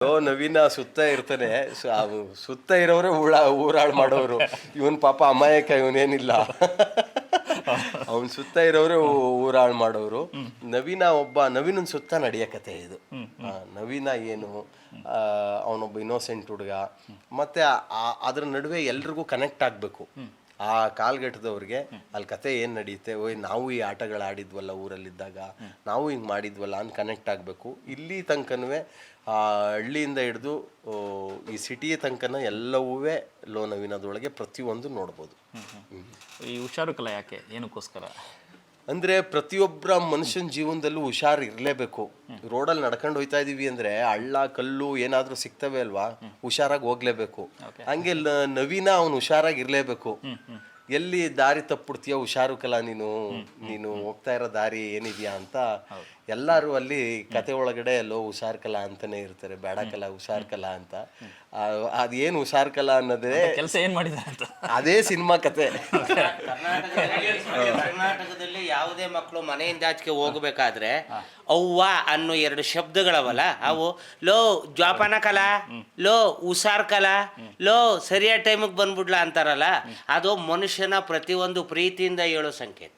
ನವೀನ ಸುತ್ತ ಇರ್ತಾನೆ, ಸುತ್ತ ಇರೋರೆ ಊರಾಳು ಮಾಡೋರು. ಇವನ್ ಪಾಪ ಅಮಾಯಕ, ಇವನೇನಿಲ್ಲ. ಅವನ್ ಸುತ್ತ ಇರೋರೆ ಊರಾಳು ಮಾಡೋರು. ನವೀನನ್ ಸುತ್ತ ನಡೆಯೋ ಕತೆ ಇದು. ನವೀನ ಏನು, ಅವನೊಬ್ಬ ಇನ್ನೋಸೆಂಟ್ ಹುಡುಗ, ಮತ್ತೆ ಅದ್ರ ನಡುವೆ ಎಲ್ರಿಗೂ ಕನೆಕ್ಟ್ ಆಗಬೇಕು. ಆ ಕಾಲ್ಘಟ್ಟದವ್ರಿಗೆ ಅಲ್ಲಿ ಕತೆ ಏನು ನಡೆಯುತ್ತೆ, ನಾವು ಈ ಆಟಗಳು ಆಡಿದ್ವಲ್ಲ ಊರಲ್ಲಿದ್ದಾಗ, ನಾವು ಹಿಂಗೆ ಮಾಡಿದ್ವಲ್ಲ ಅಂತ ಕನೆಕ್ಟ್ ಆಗಬೇಕು. ಇಲ್ಲಿ ತನಕನೂ ಹಳ್ಳಿಯಿಂದ ಹಿಡಿದು ಈ ಸಿಟಿಯ ತನಕನ ಎಲ್ಲವೂ ನವೀನದೊಳಗೆ ಪ್ರತಿಯೊಂದು ನೋಡ್ಬೋದು. ಈ ಹುಷಾರು ಕಲೆ ಯಾಕೆ, ಏನಕ್ಕೋಸ್ಕರ ಅಂದರೆ ಪ್ರತಿಯೊಬ್ಬರ ಮನುಷ್ಯನ ಜೀವನದಲ್ಲೂ ಹುಷಾರು ಇರಲೇಬೇಕು. ರೋಡಲ್ಲಿ ನಡ್ಕೊಂಡು ಹೋಯ್ತಾ ಇದೀವಿ ಅಂದರೆ ಹಳ್ಳ ಕಲ್ಲು ಏನಾದರೂ ಸಿಗ್ತವೆ ಅಲ್ವಾ, ಹುಷಾರಾಗಿ ಹೋಗ್ಲೇಬೇಕು. ಹಂಗೆ ನವೀನ ಅವನು ಹುಷಾರಾಗಿ ಇರಲೇಬೇಕು. ಎಲ್ಲಿ ದಾರಿ ತಪ್ಪಿಡ್ತೀಯ, ಹುಷಾರು ಕಲ ನೀನು ಹೋಗ್ತಾ ಇರೋ ದಾರಿ ಏನಿದೆಯಾ ಅಂತ ಎಲ್ಲರೂ ಅಲ್ಲಿ ಕತೆ ಒಳಗಡೆ ಎಲ್ಲೋ ಹುಷಾರ್ ಕಲಾ ಅಂತಾನೆ ಇರ್ತಾರೆ, ಬೇಡ ಕಲಾ ಹುಷಾರ್ ಕಲಾ ಅಂತ. ಅದೇನು ಹುಷಾರ್ ಕಲಾ ಅನ್ನೋದೇ ಕೆಲಸ ಏನು ಮಾಡಿದ ಅಂತ ಅದೇ ಸಿನಿಮಾ ಕತೆ. ಕರ್ನಾಟಕದಲ್ಲಿ ಯಾವುದೇ ಮಕ್ಕಳು ಮನೆಯಿಂದ ಆಚೆಗೆ ಹೋಗ್ಬೇಕಾದ್ರೆ ಅವ್ವ ಅನ್ನೋ 2 ಶಬ್ದಗಳವಲ್ಲ, ಅವು ಲೋ ಜ್ವಾಪಾನ ಕಲಾ, ಲೋ ಹುಷಾರ್ ಕಲಾ, ಲೋ ಸರಿಯಾದ ಟೈಮಿಗೆ ಬಂದ್ಬಿಡ್ಲಾ ಅಂತಾರಲ್ಲ, ಅದು ಮನುಷ್ಯನ ಪ್ರತಿಯೊಂದು ಪ್ರೀತಿಯಿಂದ ಹೇಳೋ ಸಂಕೇತ.